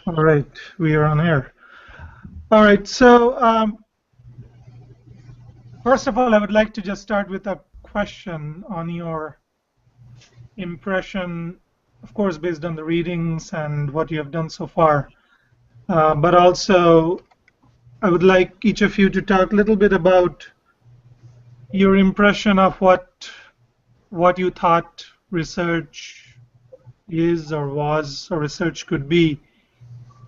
All right, we are on air. All right, so first of all, I would like to just start with a question on your impression, of course, based on the readings and what you have done so far. But also, I would like each of you to talk a little bit about your impression of what you thought research is or was or research could be,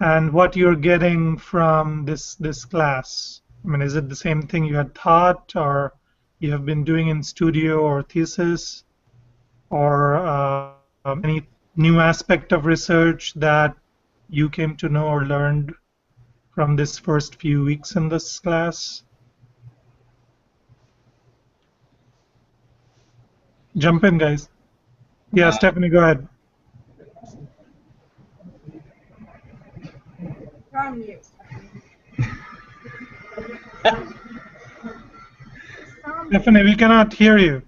and what you're getting from this class. I mean, is it the same thing you had thought, or you have been doing in studio or thesis, or any new aspect of research that you came to know or learned from this first few weeks in this class? Jump in, guys. Yeah, Stephanie, go ahead. You're on mute. Stephanie, we cannot hear you.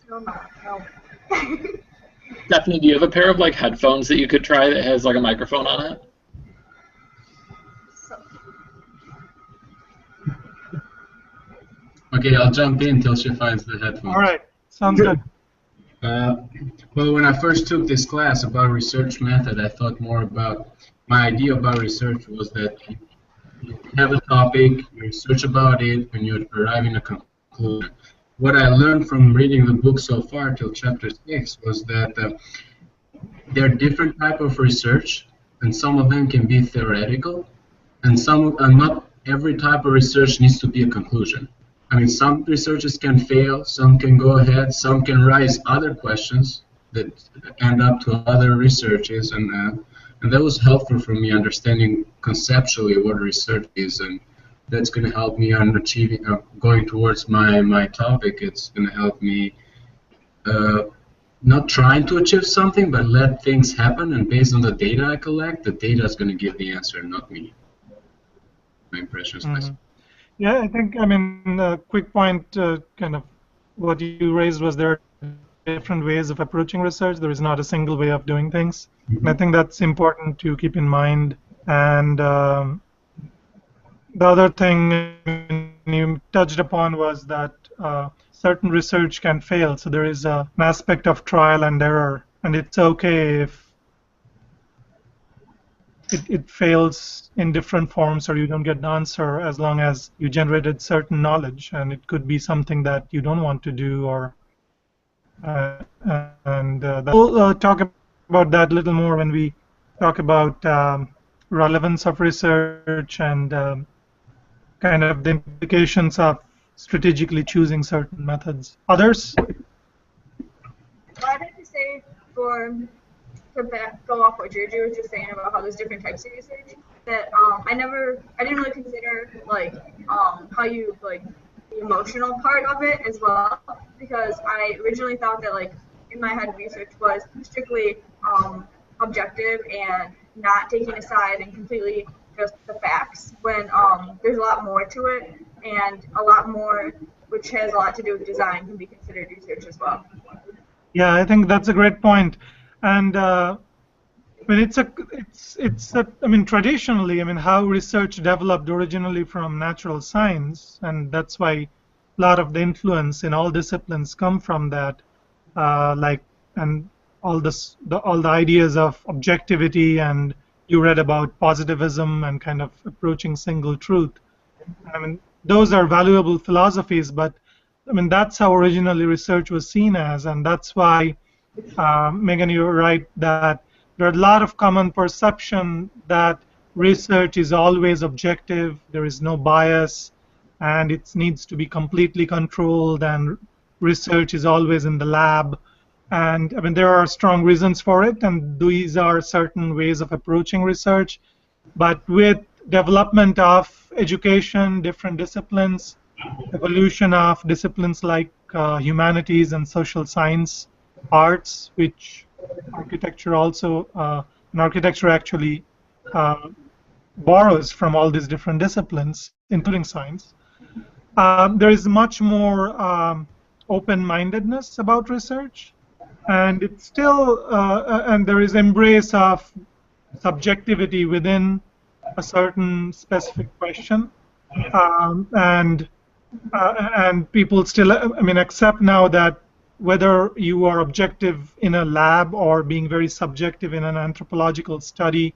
No. Stephanie, do you have a pair of like headphones that you could try that has like a microphone on it? Okay, I'll jump in till she finds the headphones. All right, sounds good. Well, when I first took this class about research method, I thought more about, my idea about research was that you have a topic, you research about it, and you arrive in a conclusion. What I learned from reading the book so far till chapter 6 was that there are different types of research, and some of them can be theoretical, and not every type of research needs to be a conclusion. I mean, some researches can fail, some can go ahead, some can raise other questions that end up to other researches, and that was helpful for me understanding conceptually what research is, and that's going to help me on achieving, going towards my topic. It's going to help me not trying to achieve something, but let things happen, and based on the data I collect, the data is going to give the answer, not me. My impressions. Yeah, I think, I mean, a quick point, kind of what you raised was there are different ways of approaching research. There is not a single way of doing things. And I think that's important to keep in mind. And the other thing you touched upon was that certain research can fail. So there is an aspect of trial and error. And it's okay if it fails in different forms or you don't get the answer, as long as you generated certain knowledge, and it could be something that you don't want to do, or we'll talk about that a little more when we talk about relevance of research and kind of the implications of strategically choosing certain methods. Others? I'd like to say to go off what Georgia was just saying about how there's different types of research, that I didn't really consider like how you like the emotional part of it as well, because I originally thought that like in my head research was strictly objective and not taking a side and completely just the facts, when there's a lot more to it, and a lot more which has a lot to do with design can be considered research as well. Yeah, I think that's a great point. And I mean, I mean, traditionally, I mean, how research developed originally from natural science, and that's why a lot of the influence in all disciplines come from that, and all the ideas of objectivity, and you read about positivism and kind of approaching single truth. I mean, those are valuable philosophies, but I mean, that's how originally research was seen as, and that's why, Megan, you're right that there are a lot of common perception that research is always objective, there is no bias, and it needs to be completely controlled, and research is always in the lab. And I mean, there are strong reasons for it, and these are certain ways of approaching research. But with development of education, different disciplines, evolution of disciplines like humanities and social science, arts, which architecture also, and architecture actually borrows from all these different disciplines, including science. There is much more open-mindedness about research, and it's still and there is embrace of subjectivity within a certain specific question, and people still, I mean, accept now that whether you are objective in a lab or being very subjective in an anthropological study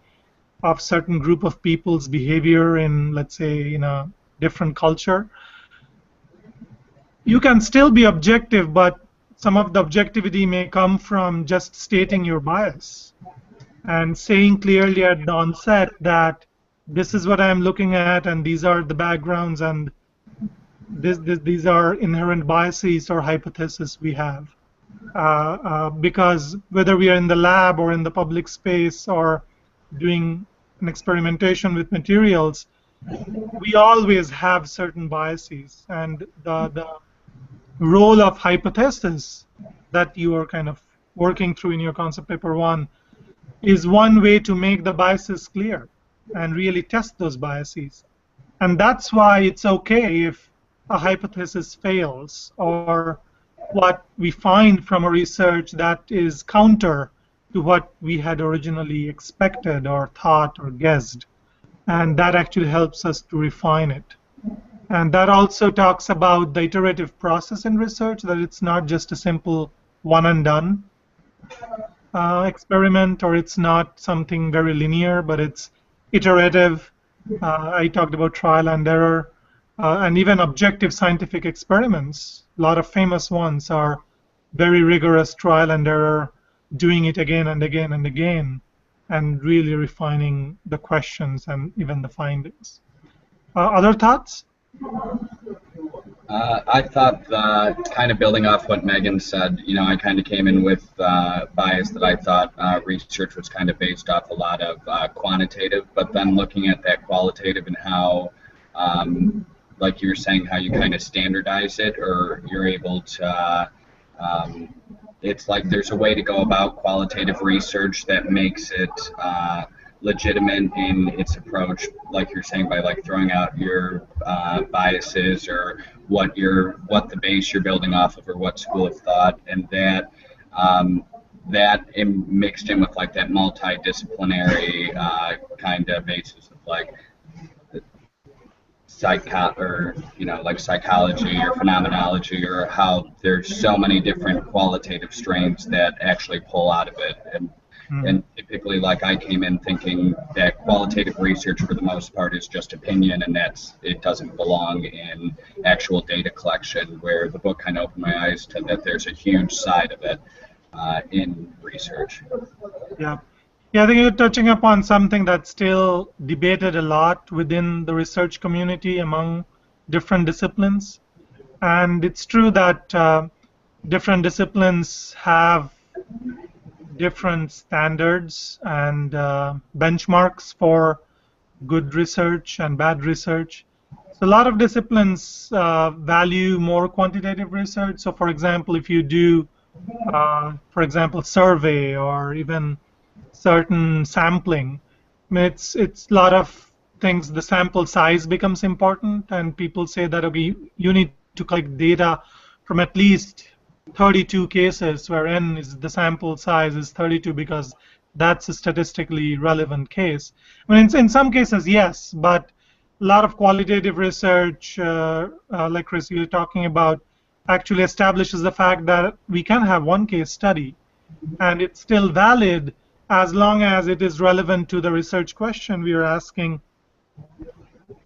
of certain group of people's behavior in, let's say, in a different culture, you can still be objective, but some of the objectivity may come from just stating your bias and saying clearly at the onset that this is what I'm looking at and these are the backgrounds and these are inherent biases or hypotheses we have. Because whether we are in the lab or in the public space or doing an experimentation with materials, we always have certain biases, and the role of hypothesis that you are kind of working through in your concept paper 1 is one way to make the biases clear and really test those biases. And that's why it's okay if a hypothesis fails or what we find from a research that is counter to what we had originally expected or thought or guessed. And that actually helps us to refine it. And that also talks about the iterative process in research, that it's not just a simple one and done experiment, or it's not something very linear, but it's iterative. I talked about trial and error, and even objective scientific experiments. A lot of famous ones are very rigorous trial and error, doing it again and again and again, and really refining the questions and even the findings. Other thoughts? I thought, kind of building off what Megan said, you know, I kind of came in with bias that I thought research was kind of based off a lot of quantitative, but then looking at that qualitative and how, like you were saying, how you kind of standardize it, or you're able to, it's like there's a way to go about qualitative research that makes it legitimate in its approach, like you're saying, by like throwing out your biases or what the base you're building off of, or what school of thought, and that mixed in with like that multidisciplinary kind of basis of like like psychology or phenomenology, or how there's so many different qualitative strains that actually pull out of it. And typically, like, I came in thinking that qualitative research for the most part is just opinion, and it doesn't belong in actual data collection, where the book kind of opened my eyes to that there's a huge side of it in research. Yeah. Yeah, I think you're touching upon something that's still debated a lot within the research community among different disciplines. And it's true that different disciplines have different standards and benchmarks for good research and bad research. So a lot of disciplines value more quantitative research. So for example, if you do, for example, survey or even certain sampling, I mean, it's a lot of things. The sample size becomes important, and people say that, okay, you need to collect data from at least 32 cases where n is the sample size is 32 because that's a statistically relevant case. I mean, in some cases, yes, but a lot of qualitative research, like Chris, you were talking about, actually establishes the fact that we can have one case study and it's still valid as long as it is relevant to the research question we are asking.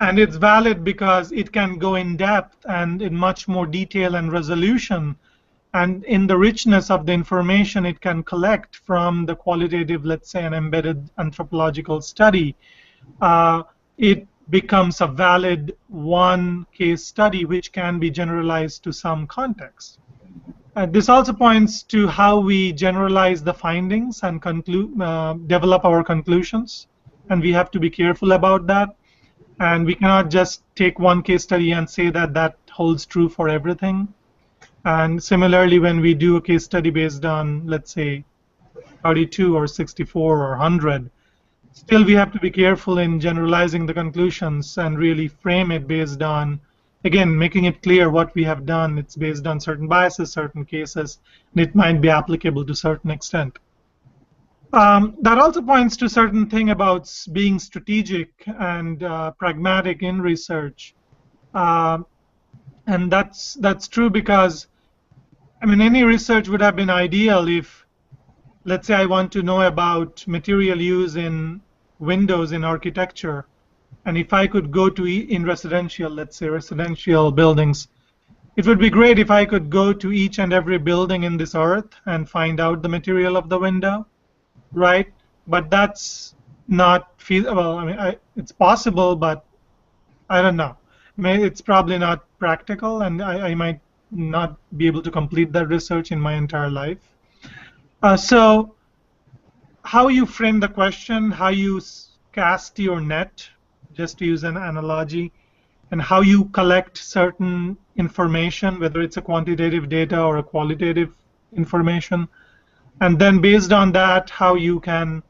And it's valid because it can go in depth and in much more detail and resolution, and in the richness of the information it can collect from the qualitative, let's say, an embedded anthropological study. It becomes a valid one case study which can be generalized to some context. This also points to how we generalize the findings and develop our conclusions, and we have to be careful about that. And we cannot just take one case study and say that that holds true for everything. And similarly, when we do a case study based on, let's say, 32 or 64 or 100, still we have to be careful in generalizing the conclusions and really frame it based on again, making it clear what we have done. It's based on certain biases, certain cases, and it might be applicable to a certain extent. That also points to certain thing about being strategic and pragmatic in research. And that's true because, I mean, any research would have been ideal if, let's say, I want to know about material use in windows in architecture. And if I could go to, in residential, let's say residential buildings, it would be great if I could go to each and every building in this earth and find out the material of the window, right? But that's not feasible. Well, I mean, it's possible, but I don't know. It's probably not practical, and I might not be able to complete that research in my entire life. So how you frame the question, how you cast your net, just to use an analogy, and how you collect certain information, whether it's a quantitative data or a qualitative information, and then based on that, how you can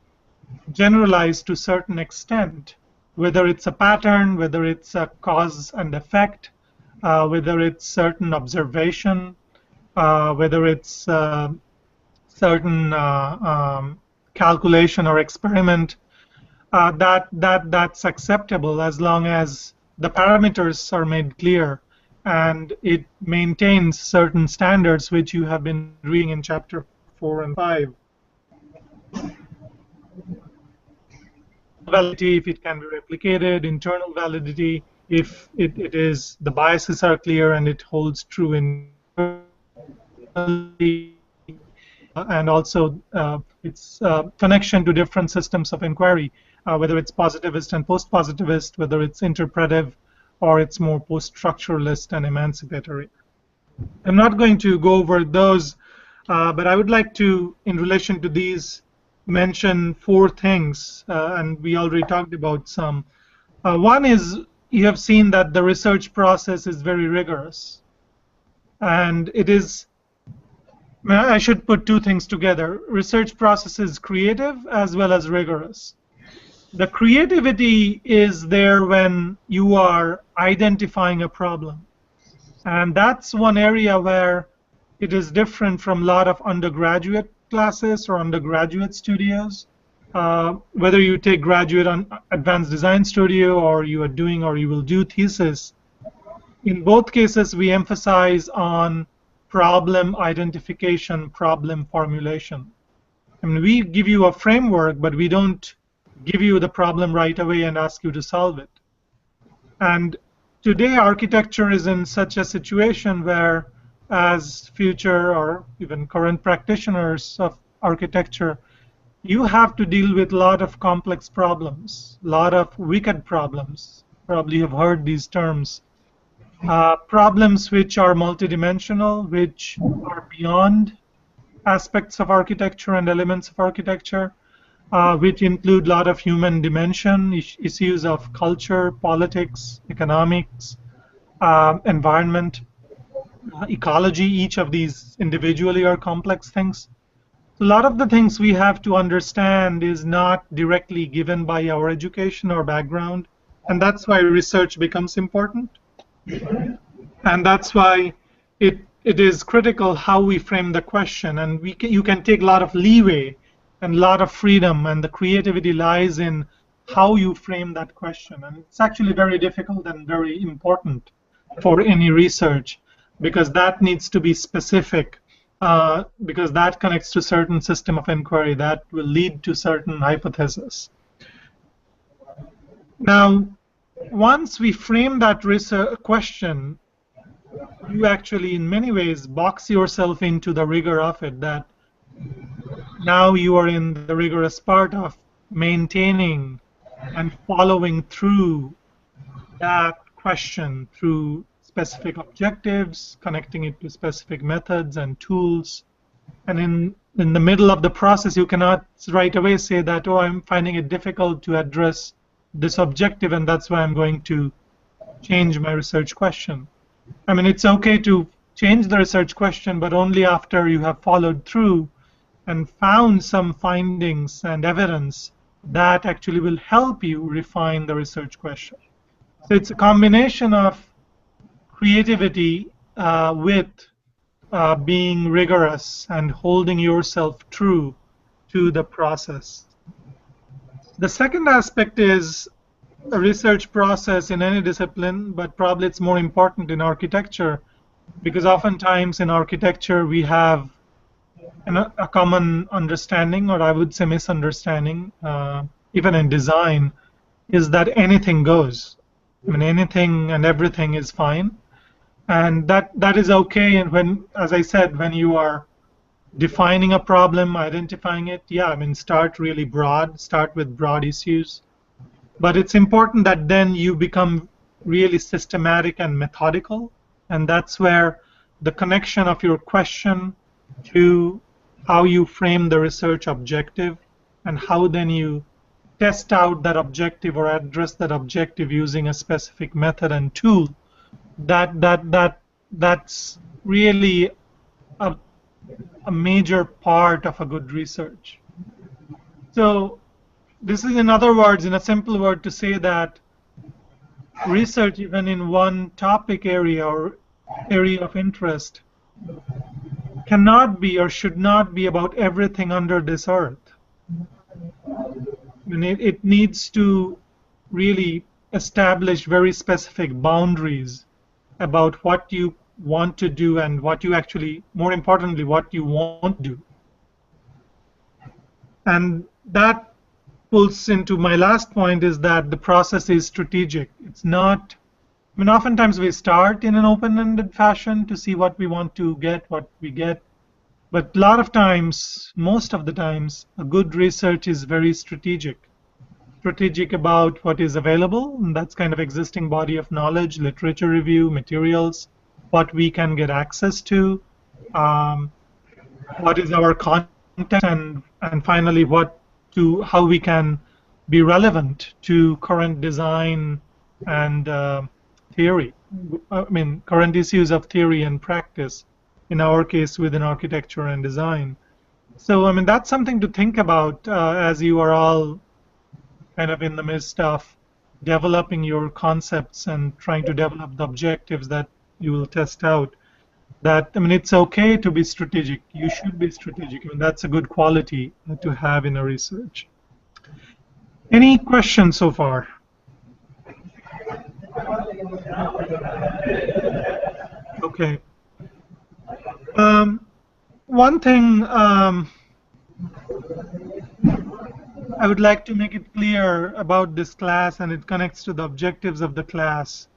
generalize to a certain extent, whether it's a pattern, whether it's a cause and effect, whether it's certain observation, whether it's certain calculation or experiment, that's acceptable as long as the parameters are made clear and it maintains certain standards which you have been reading in chapter 4 and 5. Validity, if it can be replicated, internal validity, if it is, the biases are clear and it holds true in and also its connection to different systems of inquiry, whether it's positivist and post-positivist, whether it's interpretive, or it's more post-structuralist and emancipatory. I'm not going to go over those, but I would like to, in relation to these, mention 4 things, and we already talked about some. One is, you have seen that the research process is very rigorous, and it is, I should put 2 things together. Research process is creative as well as rigorous. The creativity is there when you are identifying a problem, and that's one area where it is different from a lot of undergraduate classes or undergraduate studios. Whether you take graduate on advanced design studio or you are doing or you will do thesis, in both cases we emphasize on problem identification, problem formulation. I mean, we give you a framework, but we don't give you the problem right away and ask you to solve it. And today architecture is in such a situation where, as future or even current practitioners of architecture, you have to deal with a lot of complex problems, a lot of wicked problems. Probably have heard these terms. Problems which are multidimensional, which are beyond aspects of architecture and elements of architecture, which include a lot of human dimension, issues of culture, politics, economics, environment, ecology. Each of these individually are complex things. A lot of the things we have to understand is not directly given by our education or background, and that's why research becomes important. And that's why it is critical how we frame the question, and you can take a lot of leeway and a lot of freedom, and the creativity lies in how you frame that question. And it's actually very difficult and very important for any research, because that needs to be specific, because that connects to certain system of inquiry that will lead to certain hypothesis. Now, once we frame that research question, you actually, in many ways, box yourself into the rigor of it, that now you are in the rigorous part of maintaining and following through that question through specific objectives, connecting it to specific methods and tools. And in the middle of the process, you cannot right away say that, oh, I'm finding it difficult to address this objective, and that's why I'm going to change my research question. I mean, it's okay to change the research question, but only after you have followed through and found some findings and evidence that actually will help you refine the research question. So it's a combination of creativity with being rigorous and holding yourself true to the process. The second aspect is a research process in any discipline, but probably it's more important in architecture, because oftentimes in architecture we have a common understanding, or I would say misunderstanding, even in design, is that anything goes. I mean, anything and everything is fine, and that is okay. And when, as I said, when you are defining a problem, identifying it, yeah, I mean, start really broad, start with broad issues. But it's important that then you become really systematic and methodical, and that's where the connection of your question to how you frame the research objective and how then you test out that objective or address that objective using a specific method and tool, that's really a major part of a good research. So this is, in other words, in a simple word, to say that research, even in one topic area or area of interest, cannot be or should not be about everything under this earth. I mean, it needs to really establish very specific boundaries about what you want to do and what you actually, more importantly, what you won't do. And that pulls into my last point, is that the process is strategic. It's not, I mean, oftentimes we start in an open-ended fashion to see what we want to get, what we get. But a lot of times, most of the times, a good research is very strategic. Strategic about what is available, and that's kind of existing body of knowledge, literature review, materials, what we can get access to, what is our content, and finally how we can be relevant to current design and theory. I mean, current issues of theory and practice, in our case within architecture and design. So, I mean, that's something to think about as you are all kind of in the midst of developing your concepts and trying to develop the objectives that you will test out. That, I mean, it's okay to be strategic. You should be strategic. I mean, that's a good quality to have in a research. Any questions so far? Okay. One thing I would like to make it clear about this class, and it connects to the objectives of the class,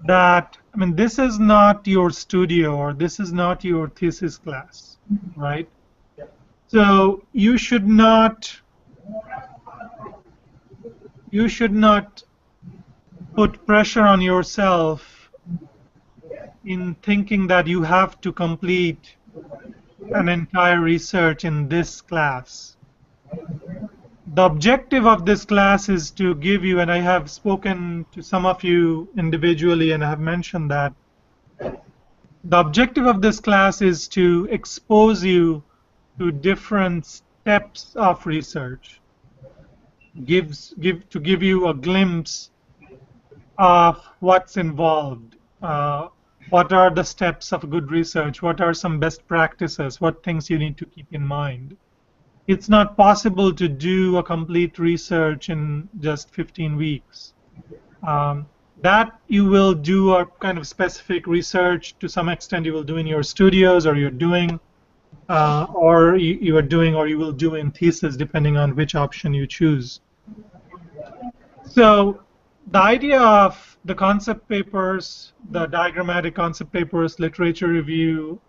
that, I mean, this is not your studio or this is not your thesis class, right? So you should not put pressure on yourself in thinking that you have to complete an entire research in this class. The objective of this class is to give you, and I have spoken to some of you individually and I have mentioned that, the objective of this class is to expose you to different steps of research, to give you a glimpse of what's involved. What are the steps of good research? What are some best practices? What things you need to keep in mind? It's not possible to do a complete research in just 15 weeks. That you will do a kind of specific research to some extent you will do in your studios, or you're doing, or you are doing, or you will do in thesis, depending on which option you choose. So the idea of the concept papers, the diagrammatic concept papers, literature review,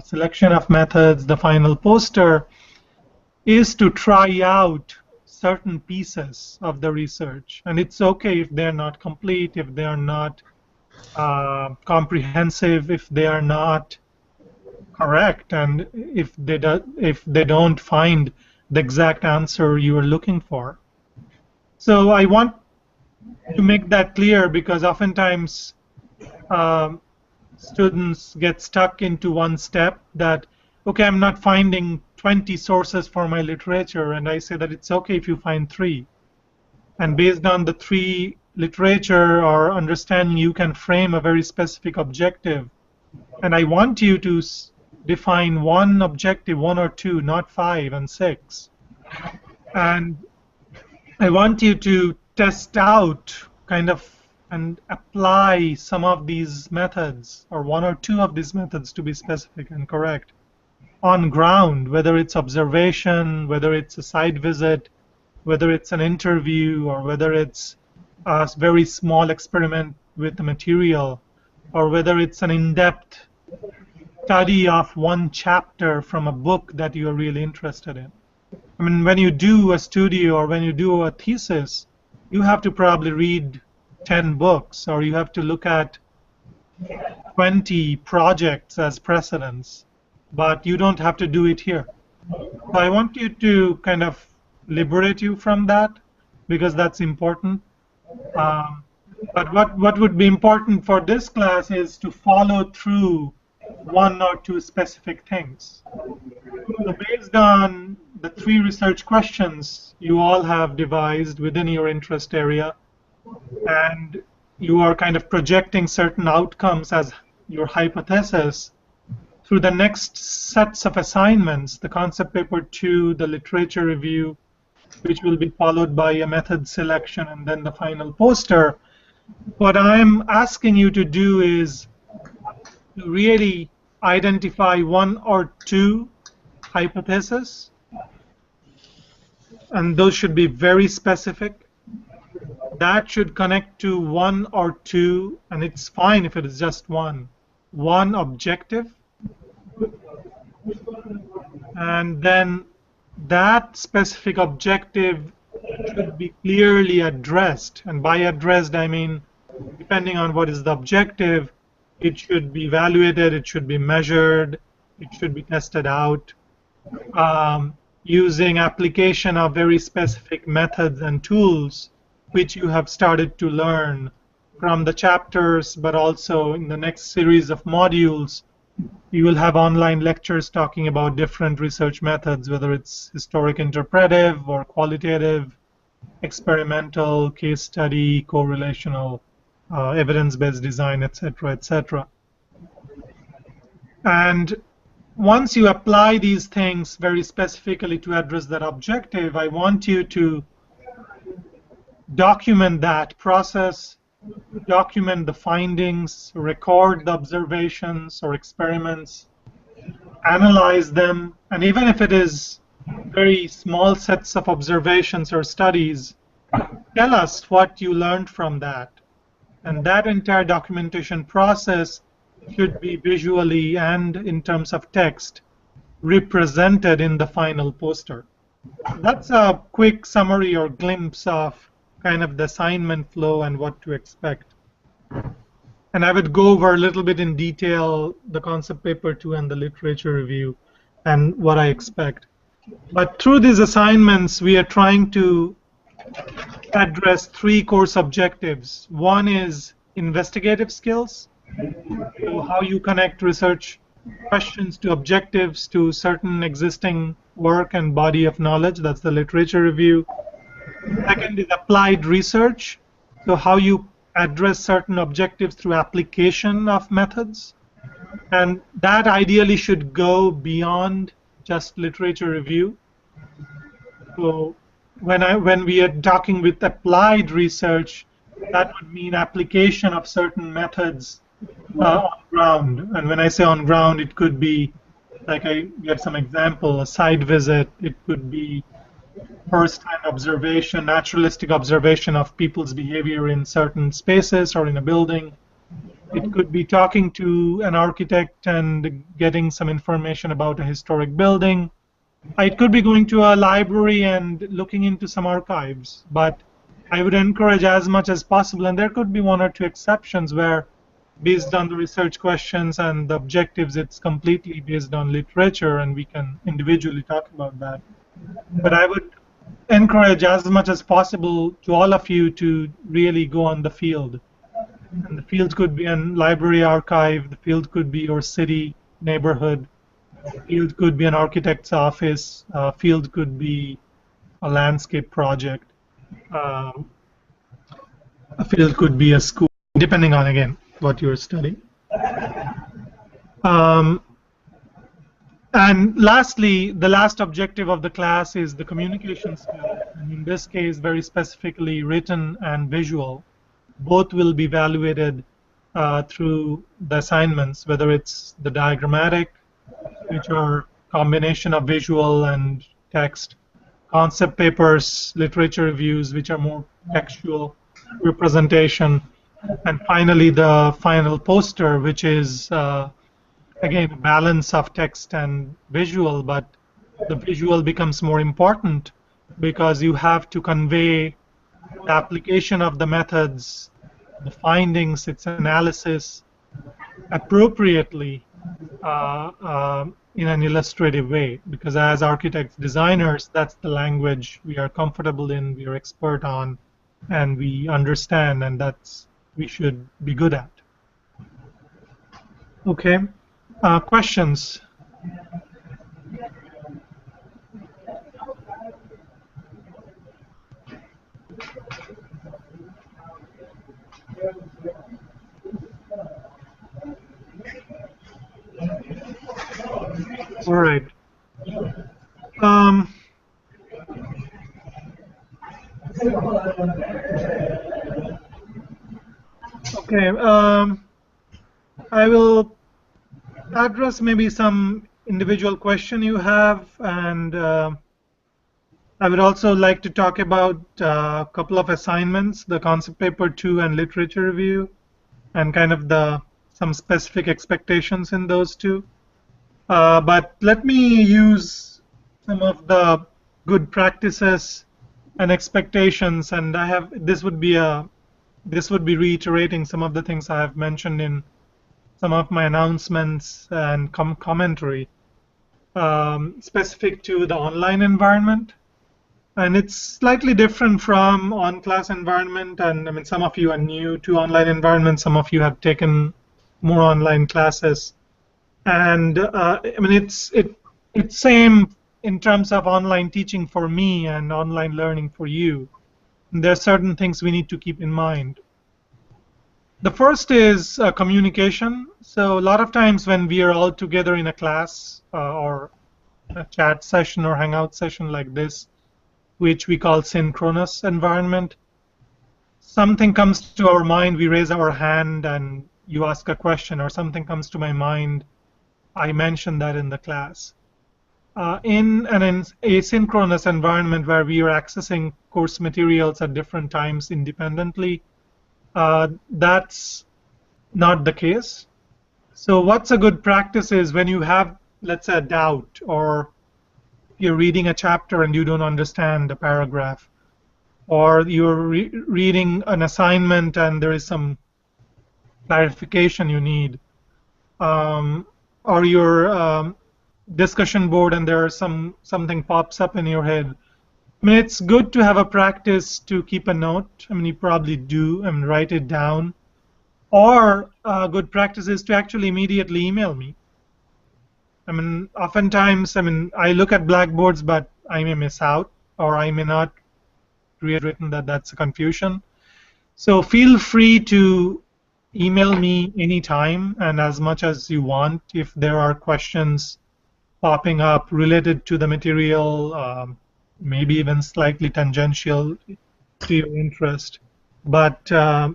selection of methods, the final poster, is to try out certain pieces of the research. And it's okay if they're not complete, if they are not comprehensive, if they are not correct, and if they don't find the exact answer you are looking for. So I want to make that clear, because oftentimes students get stuck into one step that, okay, I'm not finding 20 sources for my literature, and I say that it's okay if you find 3. And based on the 3 literature or understanding, you can frame a very specific objective. And I want you to define one objective, one or two, not 5 and 6. And I want you to test out kind of and apply some of these methods, or one or two of these methods to be specific and correct, on ground, whether it's observation, whether it's a site visit, whether it's an interview, or whether it's a very small experiment with the material, or whether it's an in-depth study of one chapter from a book that you're really interested in. I mean, when you do a studio or when you do a thesis, you have to probably read 10 books, or you have to look at 20 projects as precedents, but you don't have to do it here. So I want you to kind of liberate you from that, because that's important. But what would be important for this class is to follow through one or two specific things. So based on the 3 research questions you all have devised within your interest area, and you are kind of projecting certain outcomes as your hypothesis, through the next sets of assignments, the concept paper 2, the literature review, which will be followed by a method selection, and then the final poster, what I'm asking you to do is to really identify 1 or 2 hypotheses, and those should be very specific. That should connect to 1 or 2, and it's fine if it is just one objective. And then that specific objective should be clearly addressed. And by addressed, I mean, depending on what is the objective, it should be evaluated, it should be measured, it should be tested out, using application of very specific methods and tools which you have started to learn from the chapters, but also in the next series of modules, you will have online lectures talking about different research methods, whether it's historic interpretive or qualitative, experimental, case study, correlational, evidence-based design, etc., etc. And once you apply these things very specifically to address that objective, I want you to document that process, document the findings, record the observations or experiments, analyze them, and even if it is very small sets of observations or studies, tell us what you learned from that. And that entire documentation process should be visually and in terms of text represented in the final poster. That's a quick summary or glimpse of kind of the assignment flow and what to expect. And I would go over a little bit in detail the concept paper 2 and the literature review and what I expect. But through these assignments, we are trying to address 3 course objectives. One is investigative skills, so how you connect research questions to objectives to certain existing work and body of knowledge. That's the literature review. Second is applied research, so how you address certain objectives through application of methods. And that ideally should go beyond just literature review. So when we are talking with applied research, that would mean application of certain methods on ground. And when I say on ground, it could be, like I gave some example, a site visit. It could be first-hand observation, naturalistic observation of people's behavior in certain spaces or in a building. It could be talking to an architect and getting some information about a historic building. It could be going to a library and looking into some archives. But I would encourage as much as possible, and there could be 1 or 2 exceptions where, based on the research questions and the objectives, it's completely based on literature, and we can individually talk about that. But I would encourage as much as possible to all of you to really go on the field. And the field could be a library archive, the field could be your city, neighborhood, the field could be an architect's office, field could be a landscape project. a field could be a school, depending on, again, what you're studying. And lastly, the last objective of the class is the communication skills. And in this case, very specifically written and visual. Both will be evaluated through the assignments, whether it's the diagrammatic, which are combination of visual and text, concept papers, literature reviews, which are more textual representation, and finally the final poster, which is again, a balance of text and visual, but the visual becomes more important because you have to convey the application of the methods, the findings, its analysis appropriately in an illustrative way. Because as architects, designers, that's the language we are comfortable in, we are expert on, and we understand, and that's we should be good at. Okay. Questions? All right. Okay. I will address maybe some individual question you have, and I would also like to talk about a couple of assignments, the concept paper 2 and literature review, and kind of some specific expectations in those two. But let me use some of the good practices and expectations, and this would be reiterating some of the things I have mentioned in some of my announcements and commentary specific to the online environment. And it's slightly different from on-class environment. And I mean, some of you are new to online environment. Some of you have taken more online classes. And I mean, it's same in terms of online teaching for me and online learning for you. And there are certain things we need to keep in mind. The first is communication. So a lot of times when we are all together in a class or a chat session or hangout session like this, which we call synchronous environment, something comes to our mind, we raise our hand and you ask a question, or something comes to my mind, I mention that in the class. In an asynchronous environment where we are accessing course materials at different times independently, that's not the case. So what's a good practice is when you have, let's say, a doubt, or you're reading a chapter and you don't understand a paragraph, or you're reading an assignment and there is some clarification you need, or your discussion board and there are something pops up in your head. I mean, it's good to have a practice to keep a note. I mean, you probably do, and write it down. Or a good practice is to actually immediately email me. I mean, oftentimes, I mean, I look at blackboards, but I may miss out, or I may not create written that's a confusion. So feel free to email me anytime and as much as you want if there are questions popping up related to the material, maybe even slightly tangential to your interest. But I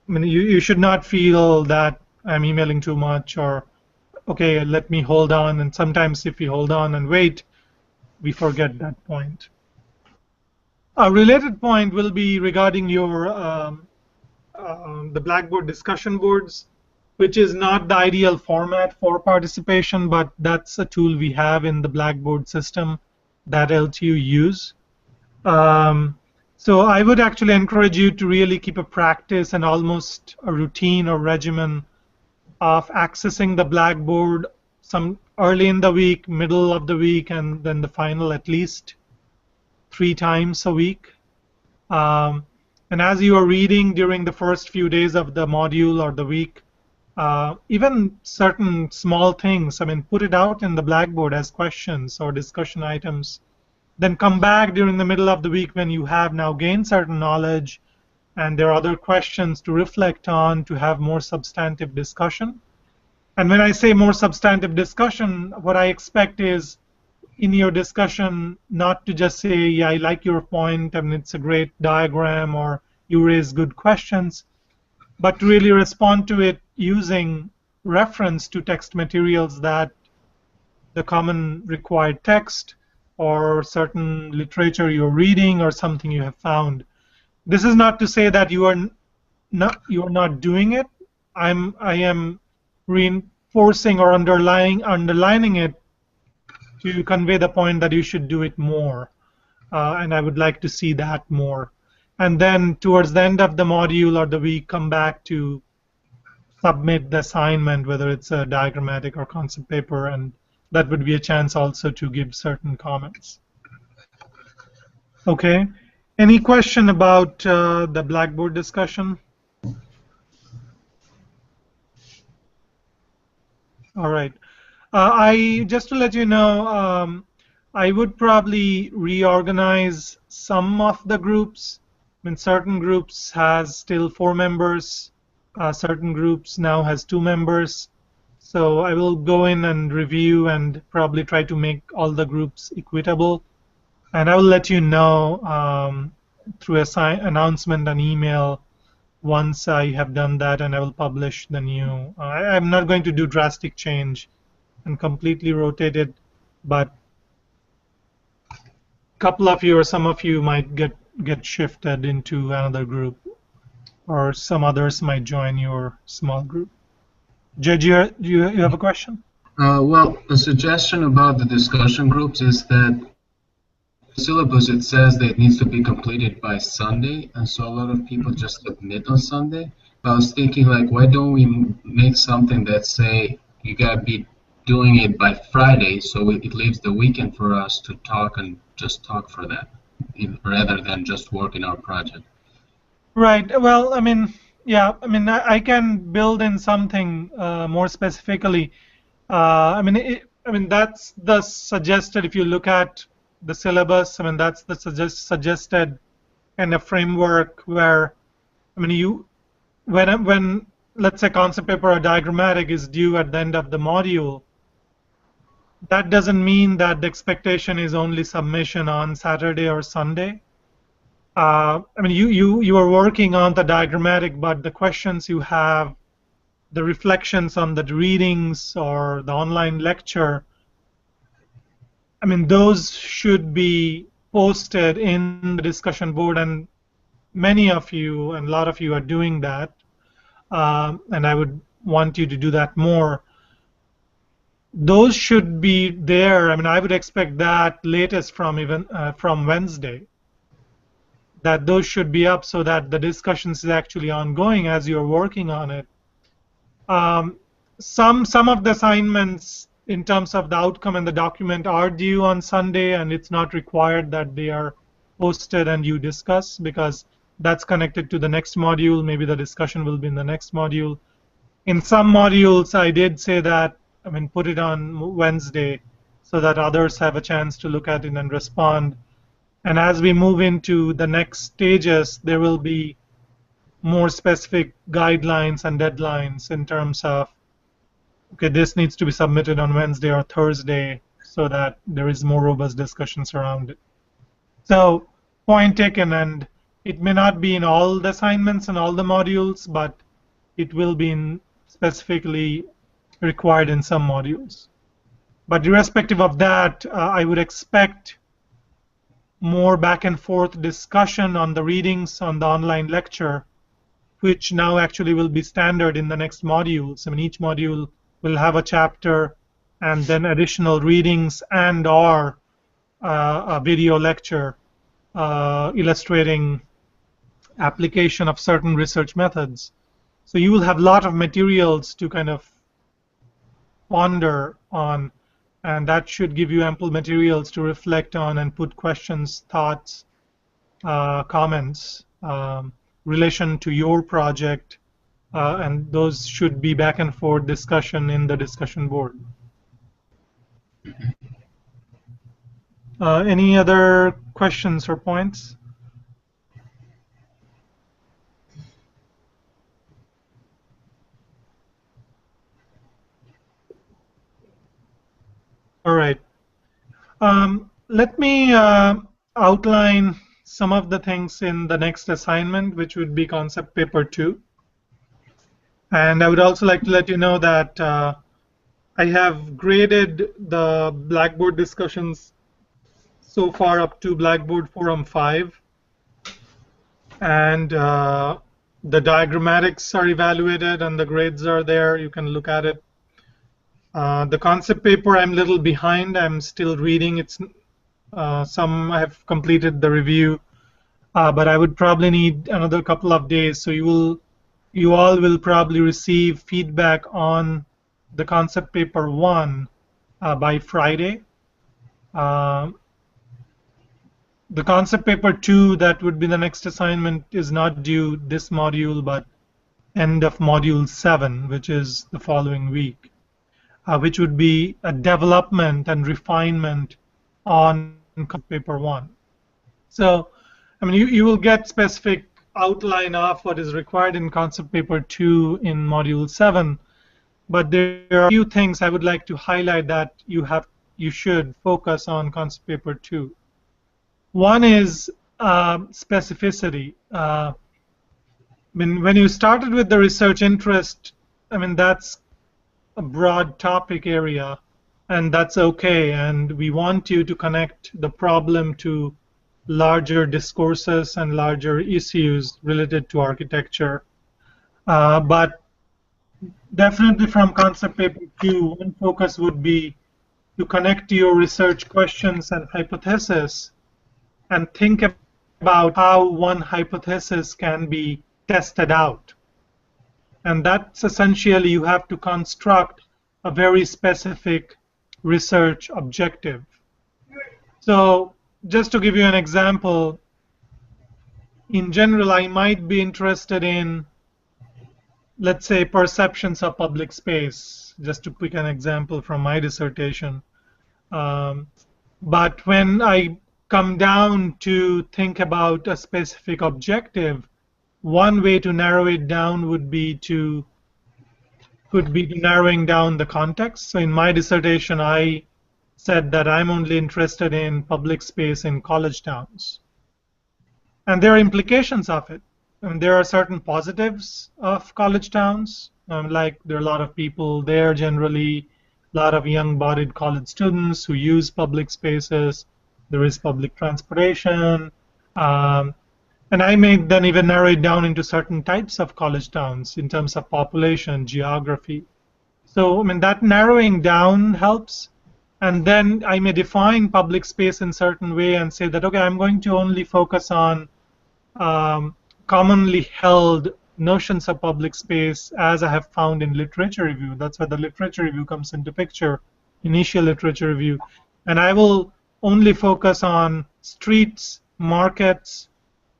mean, you should not feel that I'm emailing too much, or okay, let me hold on. And sometimes if we hold on and wait, we forget that point. A related point will be regarding your the Blackboard discussion boards, which is not the ideal format for participation, but that's a tool we have in the Blackboard system that LTU use. So I would actually encourage you to really keep a practice and almost a routine or regimen of accessing the Blackboard some early in the week, middle of the week, and then the final at least 3 times a week. And as you are reading during the first few days of the module or the week, even certain small things, I mean, put it out in the Blackboard as questions or discussion items. Then come back during the middle of the week when you have now gained certain knowledge and there are other questions to reflect on to have more substantive discussion. And when I say more substantive discussion, what I expect is in your discussion not to just say, yeah, I like your point and it's a great diagram or you raise good questions, but to really respond to it using reference to text materials, that the common required text or certain literature you're reading or something you have found. This is not to say that you are not doing it. I am reinforcing or underlining it to convey the point that you should do it more, and I would like to see that more. And then towards the end of the module or the week, come back to submit the assignment, whether it's a diagrammatic or concept paper, and that would be a chance also to give certain comments. Okay. Any question about the Blackboard discussion? All right. Just to let you know, I would probably reorganize some of the groups. I mean, certain groups has still 4 members. Certain groups now has 2 members. So I will go in and review and probably try to make all the groups equitable. And I will let you know through an announcement and email once I have done that, and I will publish the new. I'm not going to do drastic change and completely rotate it, but a couple of you or some of you might get shifted into another group, or some others might join your small group. Judge, you have a question? Well, a suggestion about the discussion groups is that syllabus, it says that it needs to be completed by Sunday, and so a lot of people just submit on Sunday. But I was thinking, like, why don't we make something that say you gotta be doing it by Friday, so it leaves the weekend for us to talk and just talk for that, rather than just work in our project. Right. Well, I mean, yeah. I mean, I can build in something more specifically. I mean, that's the suggested. If you look at the syllabus, I mean, that's the suggested kind of framework where, I mean, when let's say concept paper or diagrammatic is due at the end of the module, that doesn't mean that the expectation is only submission on Saturday or Sunday. I mean, you are working on the diagrammatic, but the questions you have, the reflections on the readings or the online lecture, I mean, those should be posted in the discussion board, and many of you and a lot of you are doing that, and I would want you to do that more. Those should be there. I mean, I would expect that latest from Wednesday, that those should be up so that the discussions is actually ongoing as you're working on it. Some of the assignments in terms of the outcome and the document are due on Sunday, and it's not required that they are posted and you discuss, because that's connected to the next module. Maybe the discussion will be in the next module. In some modules, I did say that, I mean, put it on Wednesday so that others have a chance to look at it and respond. And as we move into the next stages, there will be more specific guidelines and deadlines in terms of, okay, this needs to be submitted on Wednesday or Thursday so that there is more robust discussions around it. So, point taken, and it may not be in all the assignments and all the modules, but it will be specifically required in some modules. But irrespective of that, I would expect more back and forth discussion on the readings on the online lecture, which now actually will be standard in the next modules. I mean, each module will have a chapter and then additional readings and or a video lecture illustrating application of certain research methods. So you will have a lot of materials to kind of ponder on, and that should give you ample materials to reflect on and put questions, thoughts, comments, relation to your project, and those should be back and forth discussion in the discussion board. Any other questions or points? All right. Let me outline some of the things in the next assignment, which would be concept paper 2. And I would also like to let you know that I have graded the Blackboard discussions so far up to Blackboard Forum 5. And the diagrammatics are evaluated and the grades are there. You can look at it. The concept paper, I'm a little behind. I'm still reading. It's some I have completed the review, but I would probably need another couple of days. So you all will probably receive feedback on the concept paper 1 by Friday. The concept paper 2, that would be the next assignment, is not due this module, but end of module 7, which is the following week, which would be a development and refinement on concept paper 1. So, I mean, you will get specific outline of what is required in concept paper 2 in module 7, but there are a few things I would like to highlight that you should focus on concept paper 2. One is specificity. When you started with the research interest, I mean, that's a broad topic area, and that's okay. And we want you to connect the problem to larger discourses and larger issues related to architecture. But definitely from concept paper 2, one focus would be to connect to your research questions and hypotheses and think about how one hypothesis can be tested out. And that's essentially, you have to construct a very specific research objective. So just to give you an example, in general, I might be interested in, let's say, perceptions of public space, just to pick an example from my dissertation. But when I come down to think about a specific objective, one way to narrow it down could be to narrowing down the context. So in my dissertation, I said that I'm only interested in public space in college towns. And there are implications of it. And there are certain positives of college towns, like there are a lot of people there generally, a lot of young-bodied college students who use public spaces. There is public transportation, and I may then even narrow it down into certain types of college towns in terms of population, geography. So, I mean, that narrowing down helps, and then I may define public space in a certain way and say that, okay, I'm going to only focus on commonly held notions of public space as I have found in literature review. That's where the literature review comes into picture, initial literature review, and I will only focus on streets, markets,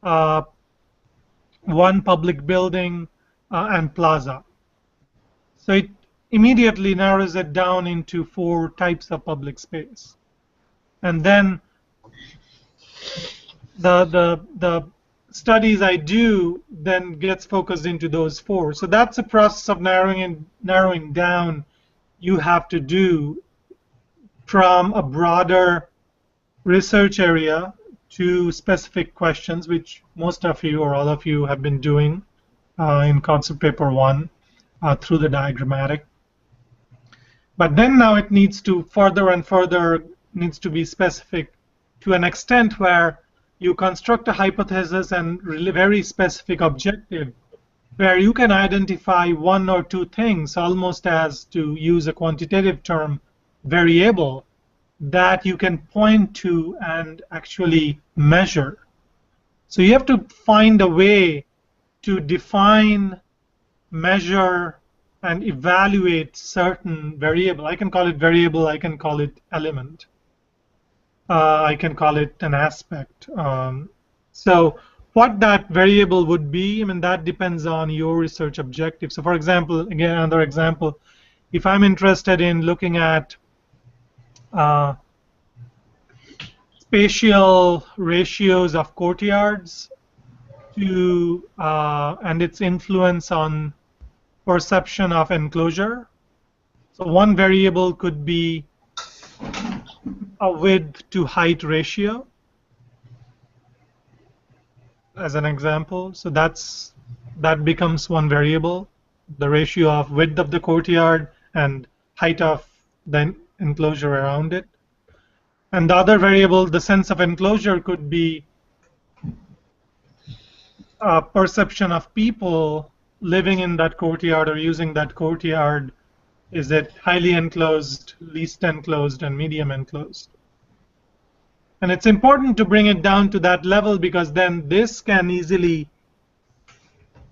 one public building, and plaza. So it immediately narrows it down into 4 types of public space. And then the studies I do then gets focused into those 4. So that's a process of narrowing down you have to do from a broader research area to specific questions, which most of you or all of you have been doing in concept paper 1 through the diagrammatic. But then now it needs to further and further needs to be specific to an extent where you construct a hypothesis and very specific objective where you can identify 1 or 2 things, almost as, to use a quantitative term, variable, that you can point to and actually measure. So you have to find a way to define, measure, and evaluate certain variable. I can call it variable, I can call it element. I can call it an aspect. So what that variable would be, I mean, that depends on your research objective. So for example, again, another example, if I'm interested in looking at spatial ratios of courtyards to and its influence on perception of enclosure. So one variable could be a width to height ratio as an example. So that becomes one variable, the ratio of width of the courtyard and height of the enclosure around it. And the other variable, the sense of enclosure, could be a perception of people living in that courtyard or using that courtyard. Is it highly enclosed, least enclosed, and medium enclosed? And it's important to bring it down to that level, because then this can easily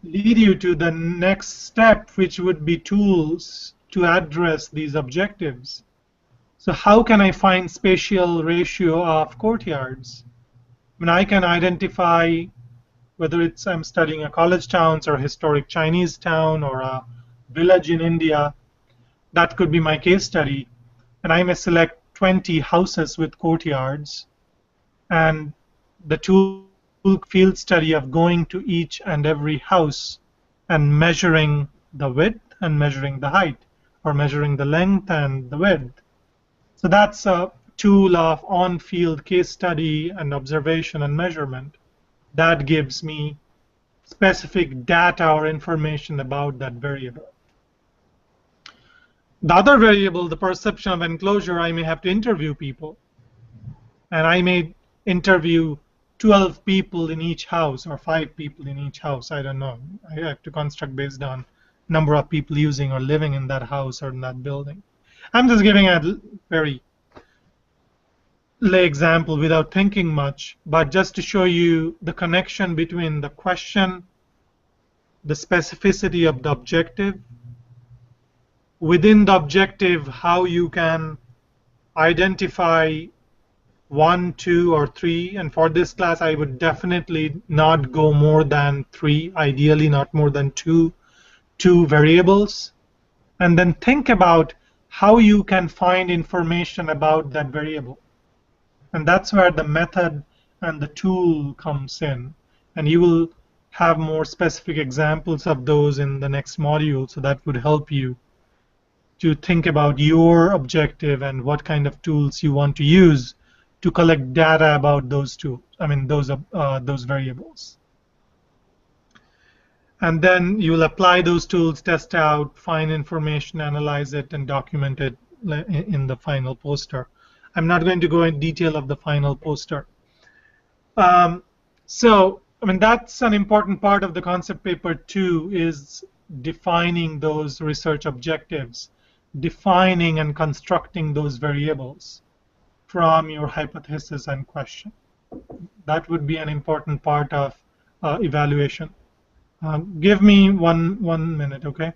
lead you to the next step, which would be tools to address these objectives. So how can I find spatial ratio of courtyards? I mean, I can identify whether it's I'm studying a college town or a historic Chinese town or a village in India. That could be my case study. And I may select 20 houses with courtyards, and the tool field study of going to each and every house and measuring the width and measuring the height, or measuring the length and the width. So that's a tool of on-field case study and observation and measurement that gives me specific data or information about that variable. The other variable, the perception of enclosure, I may have to interview people. And I may interview 12 people in each house or 5 people in each house. I don't know. I have to construct based on number of people using or living in that house or in that building. I'm just giving a very lay example without thinking much, but just to show you the connection between the question, the specificity of the objective, within the objective, how you can identify 1, 2, or 3. And for this class, I would definitely not go more than 3, ideally not more than two variables. And then think about how you can find information about that variable. And that's where the method and the tool comes in. And you will have more specific examples of those in the next module, so that would help you to think about your objective and what kind of tools you want to use to collect data about those those variables. And then you'll apply those tools, test out, find information, analyze it, and document it in the final poster. I'm not going to go in detail of the final poster. So, I mean, that's an important part of the concept paper too, is defining those research objectives, defining and constructing those variables from your hypothesis and question. That would be an important part of evaluation. Give me one minute, okay?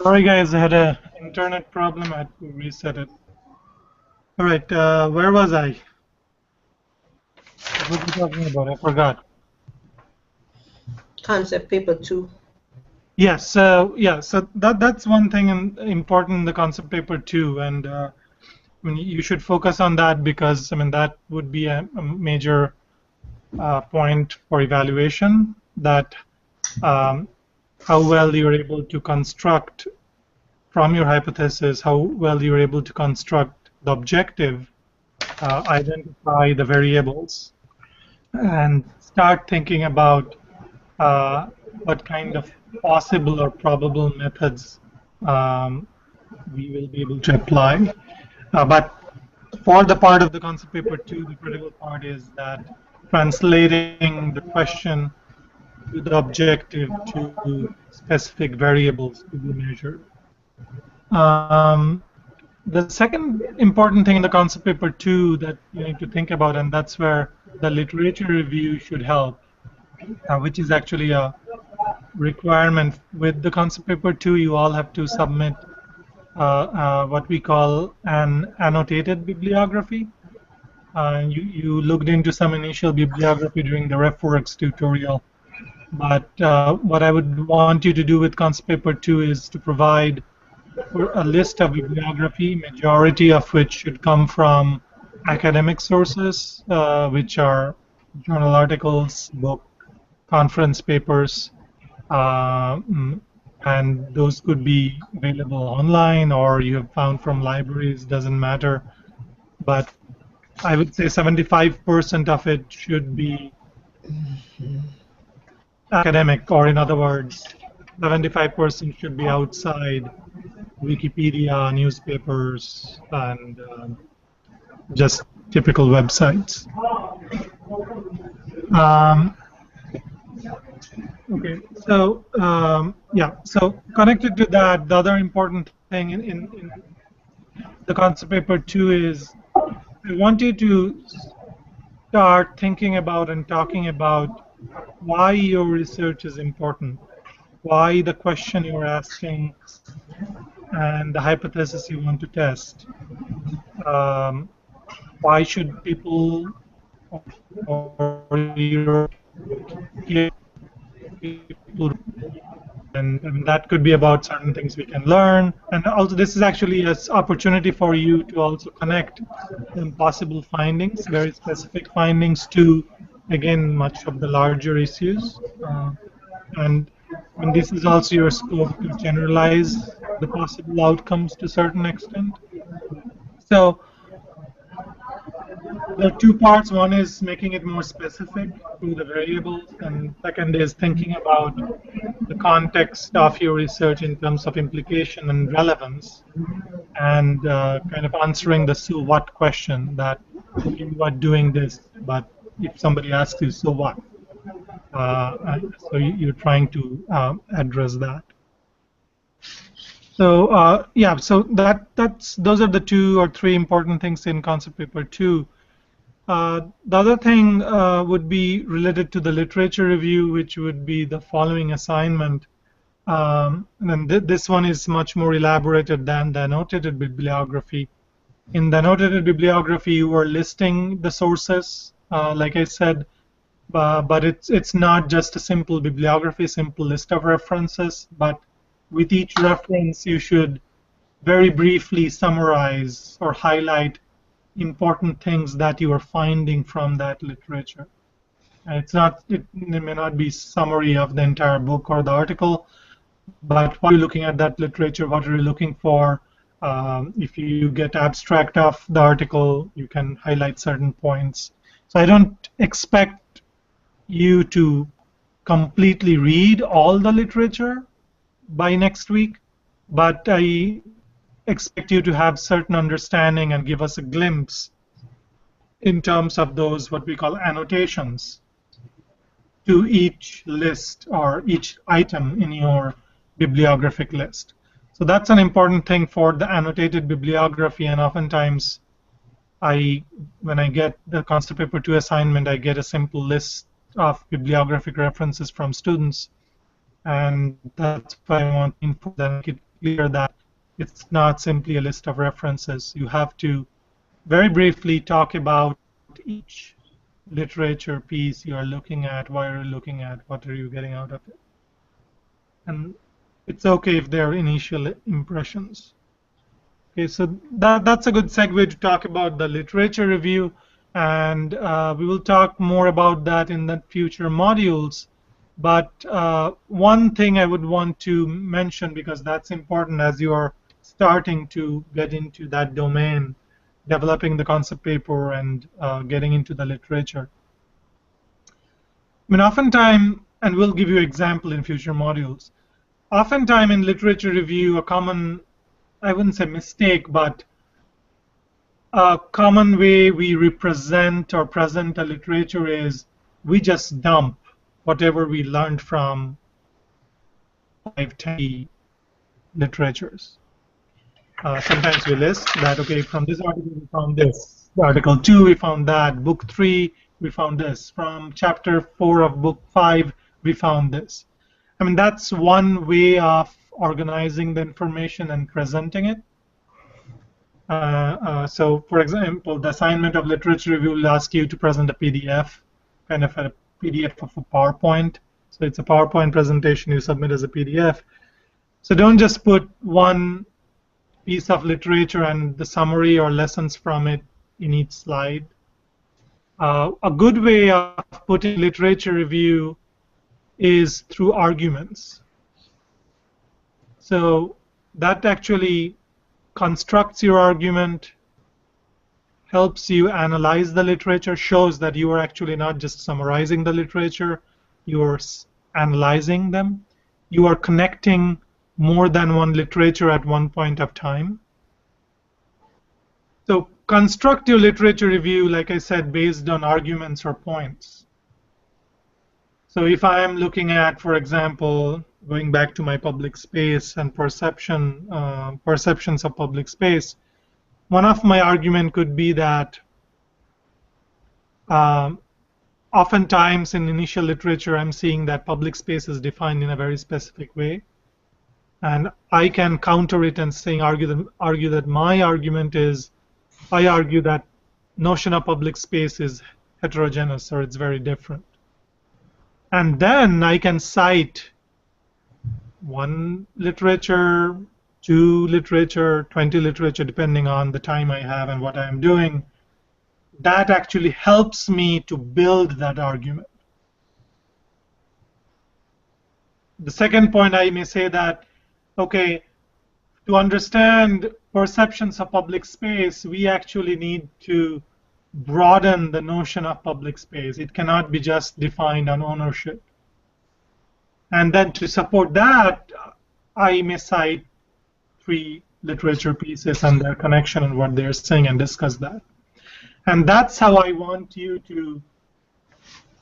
Sorry guys, I had a internet problem. I had to reset it. All right, where was I? What were we talking about? I forgot. Concept paper 2. Yes, so that's one thing important in the concept paper too, and I mean, you should focus on that because I mean that would be a major point for evaluation. That how well you're able to construct from your hypothesis, how well you're able to construct the objective, identify the variables, and start thinking about what kind of possible or probable methods we will be able to apply. But for the part of the concept paper 2, the critical part is that translating the question to the objective to specific variables to be measured. The second important thing in the concept paper 2 that you need to think about, and that's where the literature review should help, which is actually a requirement with the concept paper 2. You all have to submit what we call an annotated bibliography. You looked into some initial bibliography during the RefWorks tutorial, but what I would want you to do with concept paper 2 is to provide a list of bibliography, majority of which should come from academic sources, which are journal articles, book, conference papers, and those could be available online or you have found from libraries, doesn't matter. But I would say 75% of it should be academic, or in other words, 75% should be outside Wikipedia, newspapers, and just typical websites. Okay, so yeah, so connected to that, the other important thing in the concept paper 2 is I want you to start thinking about and talking about why your research is important, why the question you're asking and the hypothesis you want to test. Why should people or your people, and that could be about certain things we can learn. And also this is actually an opportunity for you to also connect possible findings, very specific findings, to, again, much of the larger issues. And this is also your scope to generalize the possible outcomes to a certain extent. So there are two parts. One is making it more specific to the variables, and second is thinking about the context of your research in terms of implication and relevance, and kind of answering the so what question, that you are doing this, but if somebody asks you, so what? So you're trying to address that. So yeah, so those are the 2 or 3 important things in concept paper 2. The other thing would be related to the literature review, which would be the following assignment. And this one is much more elaborated than the annotated bibliography. In the annotated bibliography, you are listing the sources, like I said, but it's not just a simple bibliography, simple list of references, but with each reference, you should very briefly summarize or highlight important things that you are finding from that literature. It may not be summary of the entire book or the article, but while you're looking at that literature, what are you looking for? If you get abstract of the article, you can highlight certain points. So I don't expect you to completely read all the literature by next week, but I expect you to have certain understanding and give us a glimpse in terms of those what we call annotations to each list or each item in your bibliographic list. So that's an important thing for the annotated bibliography, and oftentimes when I get the concept paper 2 assignment, I get a simple list of bibliographic references from students, and that's why I want info that clear that it's not simply a list of references. You have to very briefly talk about each literature piece you are looking at, why are you looking at, what are you getting out of it. And it's okay if there are initial impressions. Okay, so that's a good segue to talk about the literature review, and we will talk more about that in the future modules. But one thing I would want to mention, because that's important as you are starting to get into that domain, developing the concept paper and getting into the literature. I mean, oftentimes, and we'll give you an example in future modules, oftentimes in literature review, a common, I wouldn't say mistake, but a common way we represent or present a literature is we just dump whatever we learned from 5, 10 literatures. Sometimes we list that, okay, from this article we found this, article 2 we found that, book 3 we found this, from chapter 4 of book 5 we found this. I mean, that's one way of organizing the information and presenting it. So, for example, the assignment of literature review will ask you to present a PDF, kind of a PDF of a PowerPoint. So it's a PowerPoint presentation you submit as a PDF. So don't just put one piece of literature and the summary or lessons from it in each slide. A good way of putting literature review is through arguments. So that actually constructs your argument, helps you analyze the literature, shows that you are actually not just summarizing the literature, you are analyzing them. You are connecting more than one literature at one point of time. So construct your literature review, like I said, based on arguments or points. So if I am looking at, for example, going back to my public space and perceptions of public space, one of my argument could be that oftentimes in initial literature I'm seeing that public space is defined in a very specific way. And I can counter it and argue that my argument is, I argue that notion of public space is heterogeneous, or it's very different. And then I can cite one literature, 2 literature, 20 literature, depending on the time I have and what I'm doing. That actually helps me to build that argument. The second point, I may say that, okay, to understand perceptions of public space, we actually need to broaden the notion of public space. It cannot be just defined on ownership. And then to support that, I may cite 3 literature pieces and their connection and what they're saying and discuss that. And that's how I want you to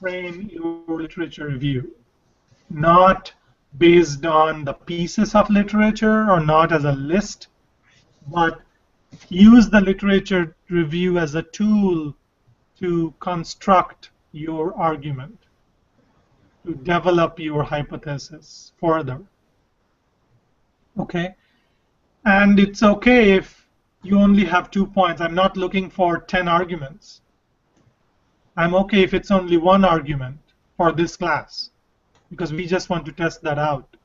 frame your literature review. Not based on the pieces of literature or not as a list, but use the literature review as a tool to construct your argument, to develop your hypothesis further. Okay? And it's okay if you only have 2 points. I'm not looking for 10 arguments. I'm okay if it's only 1 argument for this class, because we just want to test that out.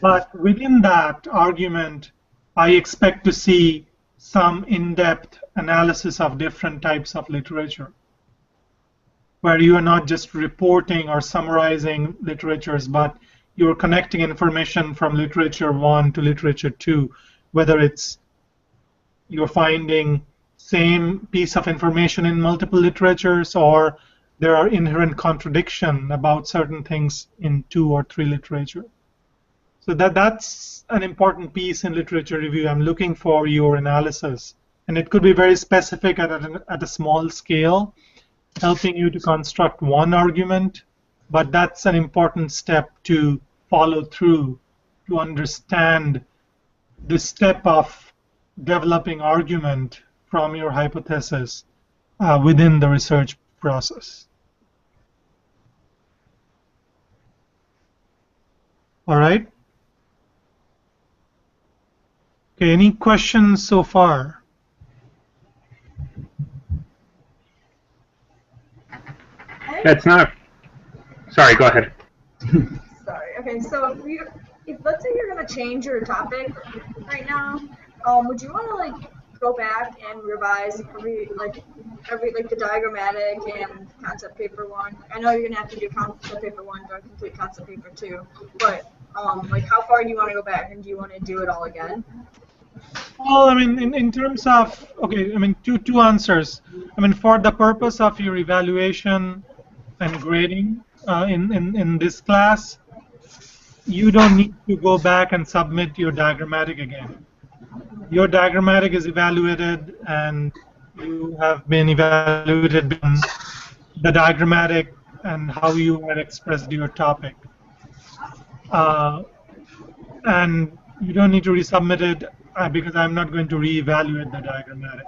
But within that argument, I expect to see some in-depth analysis of different types of literature, where you are not just reporting or summarizing literatures, but you're connecting information from literature 1 to literature 2, whether it's you're finding same piece of information in multiple literatures, or there are inherent contradiction about certain things in 2 or 3 literature. So that's an important piece in literature review. I'm looking for your analysis. And it could be very specific at a small scale, helping you to construct one argument, but that's an important step to follow through to understand the step of developing argument from your hypothesis within the research process. All right. Okay, any questions so far? That's not. Sorry, go ahead. Sorry. Okay, so if let's say you're gonna change your topic right now, would you want to like go back and revise every like the diagrammatic and concept paper one? I know you're gonna have to do concept paper one to complete concept paper two, but like how far do you want to go back, and do you want to do it all again? Well, I mean, in terms of, okay, I mean, two answers. I mean, for the purpose of your evaluation and grading in this class, you don't need to go back and submit your diagrammatic again. Your diagrammatic is evaluated, and you have been evaluated on the diagrammatic and how you had expressed your topic. And you don't need to resubmit it because I'm not going to reevaluate the diagrammatic.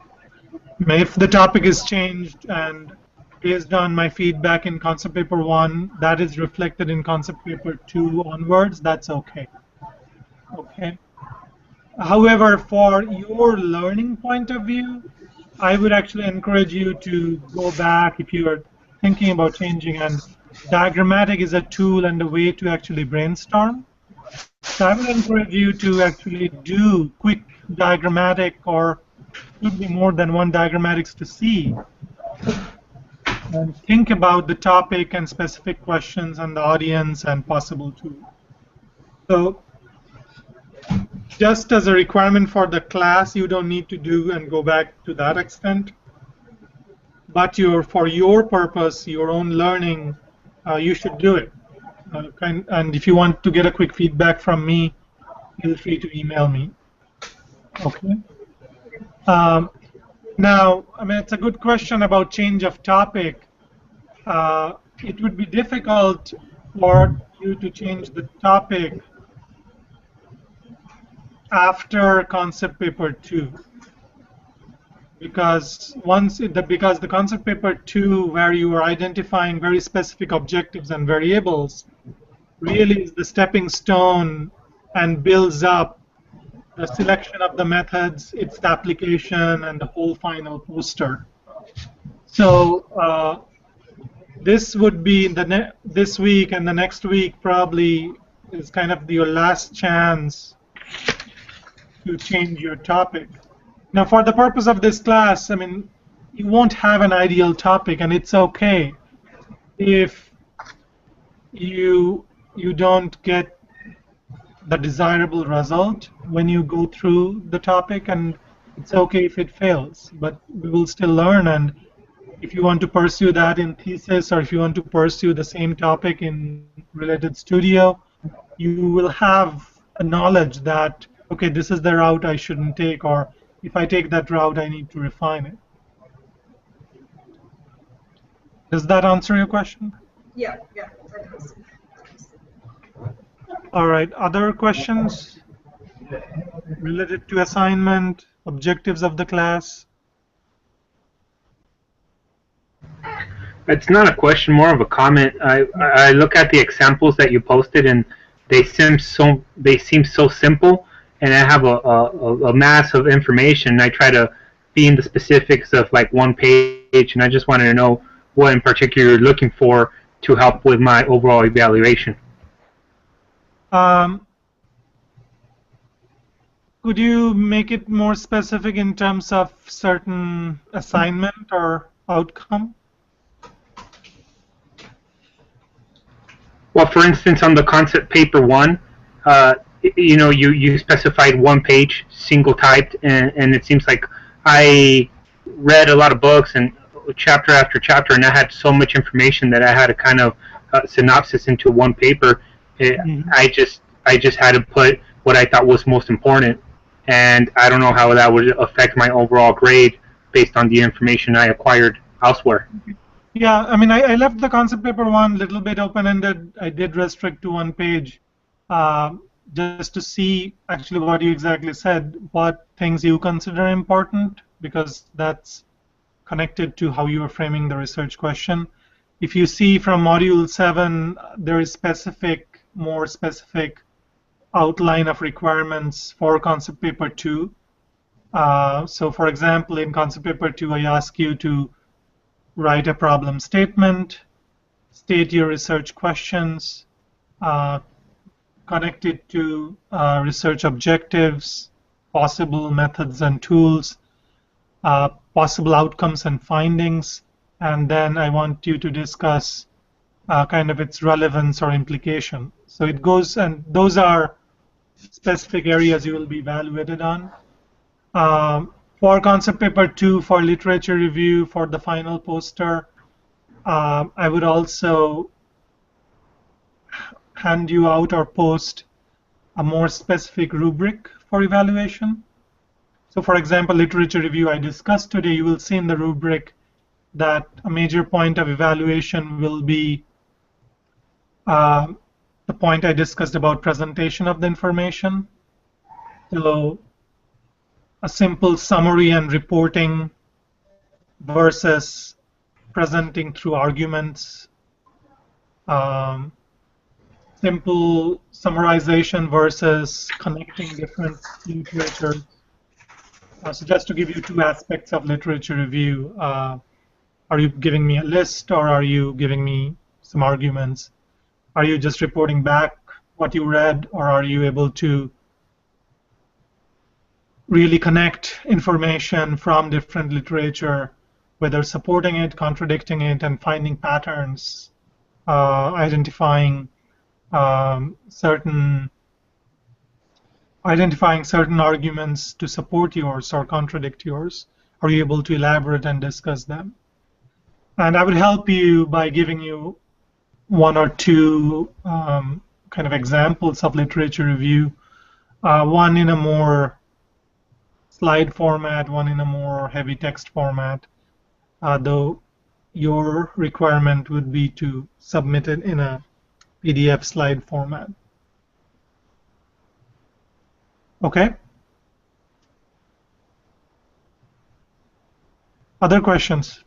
If the topic is changed and based on my feedback in concept paper 1, that is reflected in concept paper 2 onwards, that's okay. Okay. However, for your learning point of view, I would actually encourage you to go back if you are thinking about changing, and diagrammatic is a tool and a way to actually brainstorm. So I would encourage you to actually do quick diagrammatic, or could be more than one diagrammatics to see, and think about the topic and specific questions and the audience and possible tools. So just as a requirement for the class, you don't need to do and go back to that extent. But for your purpose, your own learning, you should do it. And if you want to get a quick feedback from me, feel free to email me. Okay. Now, I mean, it's a good question about change of topic. It would be difficult for you to change the topic after concept paper 2, because the concept paper 2, where you are identifying very specific objectives and variables, really is the stepping stone and builds up the selection of the methods, its application, and the whole final poster. So this would be this week, and the next week probably is kind of your last chance to change your topic. Now, for the purpose of this class, I mean, you won't have an ideal topic, and it's okay if you don't get the desirable result when you go through the topic, and it's okay if it fails, but we will still learn. And if you want to pursue that in thesis, or if you want to pursue the same topic in related studio, you will have a knowledge that, okay, this is the route I shouldn't take, or if I take that route, I need to refine it. Does that answer your question? Yeah, that does. All right, other questions related to assignment, objectives of the class? It's not a question, more of a comment. I look at the examples that you posted, and they seem so simple, and I have a mass of information. I try to be in the specifics of like one page, and I just wanted to know what in particular you're looking for to help with my overall evaluation. Could you make it more specific in terms of certain assignment or outcome? Well, for instance, on the concept paper 1, you specified one page, single typed, and it seems like I read a lot of books and chapter after chapter, and I had so much information that I had to kind of synopsis into one paper. I just had to put what I thought was most important, and I don't know how that would affect my overall grade based on the information I acquired elsewhere. Yeah, I mean, I left the concept paper 1 a little bit open-ended. I did restrict to one page just to see actually what you exactly said, what things you consider important, because that's connected to how you are framing the research question. If you see from module 7, there is more specific outline of requirements for concept paper 2. So for example, in concept paper 2, I ask you to write a problem statement, state your research questions, connect it to research objectives, possible methods and tools, possible outcomes and findings, and then I want you to discuss kind of its relevance or implication. So it goes, and those are specific areas you will be evaluated on. For concept paper 2, for literature review, for the final poster, I would also hand you out or post a more specific rubric for evaluation. So for example, literature review I discussed today, you will see in the rubric that a major point of evaluation will be the point I discussed about presentation of the information. So a simple summary and reporting versus presenting through arguments. Simple summarization versus connecting different literature. So just to give you two aspects of literature review, are you giving me a list or are you giving me some arguments? Are you just reporting back what you read, or are you able to really connect information from different literature, whether supporting it, contradicting it, and finding patterns, identifying certain arguments to support yours or contradict yours? Are you able to elaborate and discuss them? And I would help you by giving you one or two kind of examples of literature review, one in a more slide format, one in a more heavy text format, though your requirement would be to submit it in a PDF slide format. Okay? Other questions?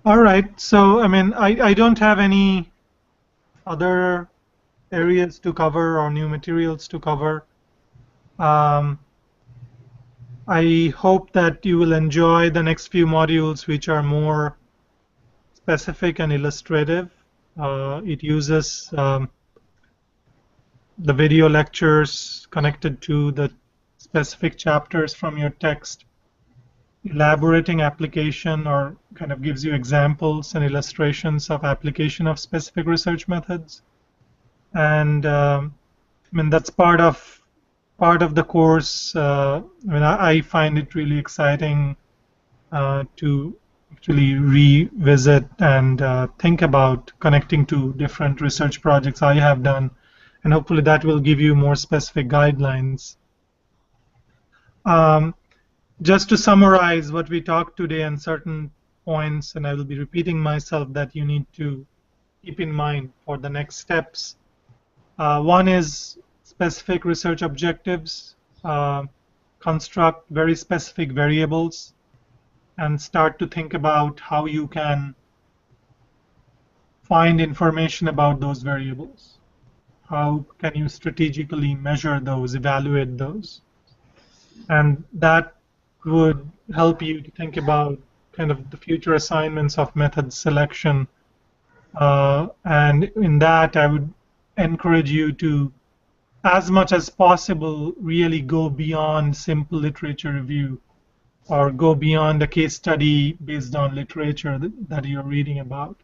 All right, so I mean, I don't have any other areas to cover or new materials to cover. I hope that you will enjoy the next few modules, which are more specific and illustrative. It uses the video lectures connected to the specific chapters from your text, elaborating application, or kind of gives you examples and illustrations of application of specific research methods. And I mean, that's part of the course. I mean, I find it really exciting to actually revisit and think about connecting to different research projects I have done, and hopefully that will give you more specific guidelines. Just to summarize what we talked today and certain points, and I will be repeating myself, that you need to keep in mind for the next steps. One is specific research objectives, construct very specific variables, and start to think about how you can find information about those variables. How can you strategically measure those, evaluate those? And that would help you to think about kind of the future assignments of method selection. And in that, I would encourage you to, as much as possible, really go beyond simple literature review, or go beyond a case study based on literature that you're reading about.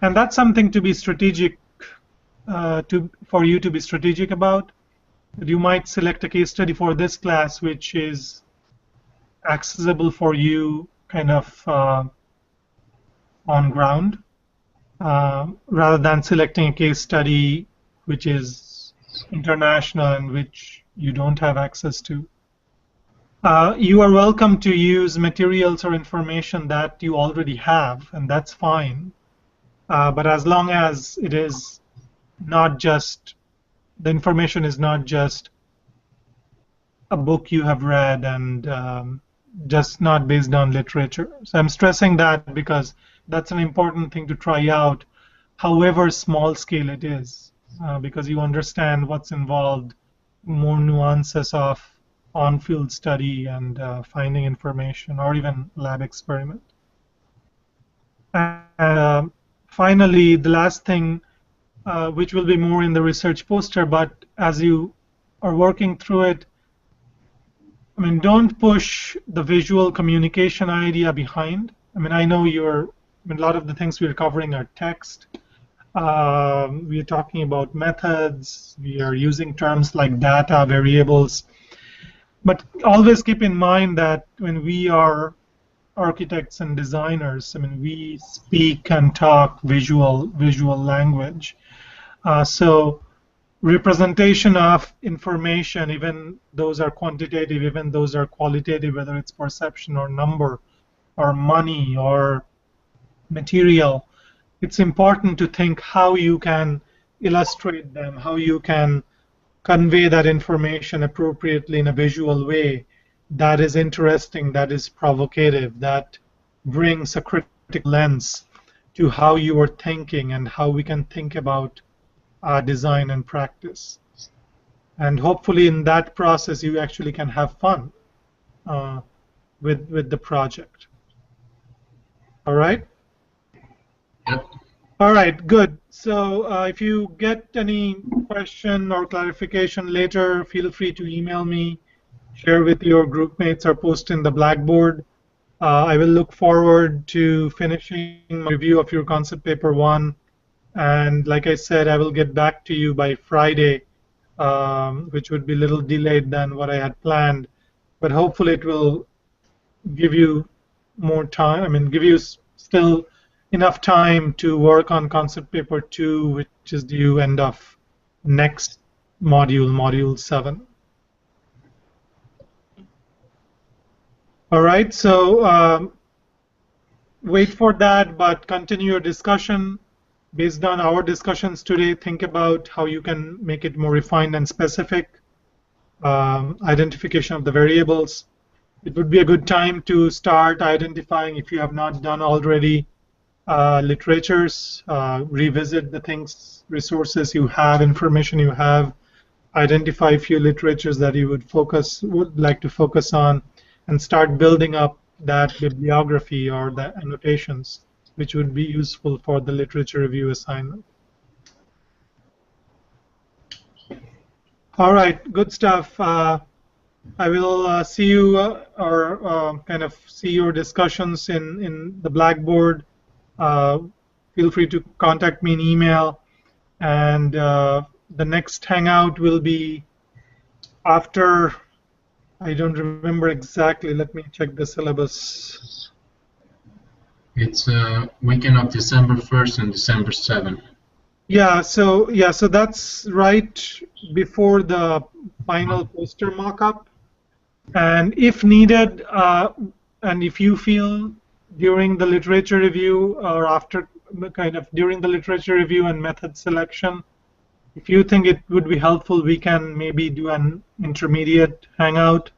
And that's something to be strategic, for you to be strategic about. You might select a case study for this class which is accessible for you kind of on ground, rather than selecting a case study which is international and which you don't have access to. You are welcome to use materials or information that you already have, and that's fine. But as long as it is not just, the information is not just a book you have read and just not based on literature. So I'm stressing that because that's an important thing to try out, however small scale it is, because you understand what's involved, more nuances of on-field study and finding information, or even lab experiment. And finally, the last thing, which will be more in the research poster, but as you are working through it, I mean, don't push the visual communication idea behind. I mean, I know a lot of the things we're covering are text. We're talking about methods. We are using terms like data, variables. But always keep in mind that when we are architects and designers, I mean, we speak and talk visual language. So representation of information, even those are quantitative, even those are qualitative, whether it's perception or number or money or material, it's important to think how you can illustrate them, how you can convey that information appropriately in a visual way that is interesting, that is provocative, that brings a critical lens to how you are thinking and how we can think about design and practice. And hopefully in that process you actually can have fun with the project. All right? Yep. All right, good. So if you get any question or clarification later, feel free to email me, share with your group mates, or post in the Blackboard. I will look forward to finishing my review of your concept paper 1. And like I said, I will get back to you by Friday, which would be a little delayed than what I had planned. But hopefully it will give you more time, I mean, give you still enough time to work on concept paper 2, which is due end of next module, module 7. All right, so wait for that, but continue your discussion. Based on our discussions today, think about how you can make it more refined and specific. Identification of the variables. It would be a good time to start identifying, if you have not done already, literatures, revisit the things, resources you have, information you have, identify a few literatures that you would like to focus on, and start building up that bibliography or the annotations, which would be useful for the literature review assignment. All right, good stuff. I will see you or kind of see your discussions in the Blackboard. Feel free to contact me in email. And the next Hangout will be after, I don't remember exactly. Let me check the syllabus. It's weekend of December 1st and December 7th. Yeah, so that's right before the final poster mock-up. And if needed, and if you feel during the literature review or after kind of during the literature review and method selection, if you think it would be helpful, we can maybe do an intermediate Hangout.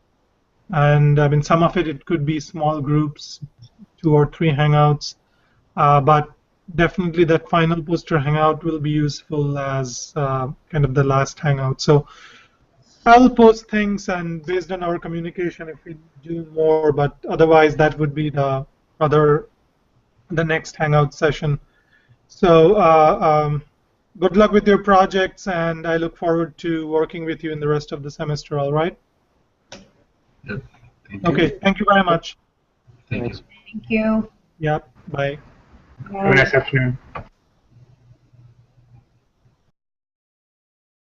And I mean, some of it could be small groups, 2 or 3 Hangouts, but definitely that final poster Hangout will be useful as kind of the last Hangout. So I'll post things, and based on our communication, if we do more, but otherwise that would be the next Hangout session. So good luck with your projects, and I look forward to working with you in the rest of the semester. All right? Yep. Thank you. Okay. Thank you very much. Thank you. Thank you. Yeah. Bye. Have a nice afternoon.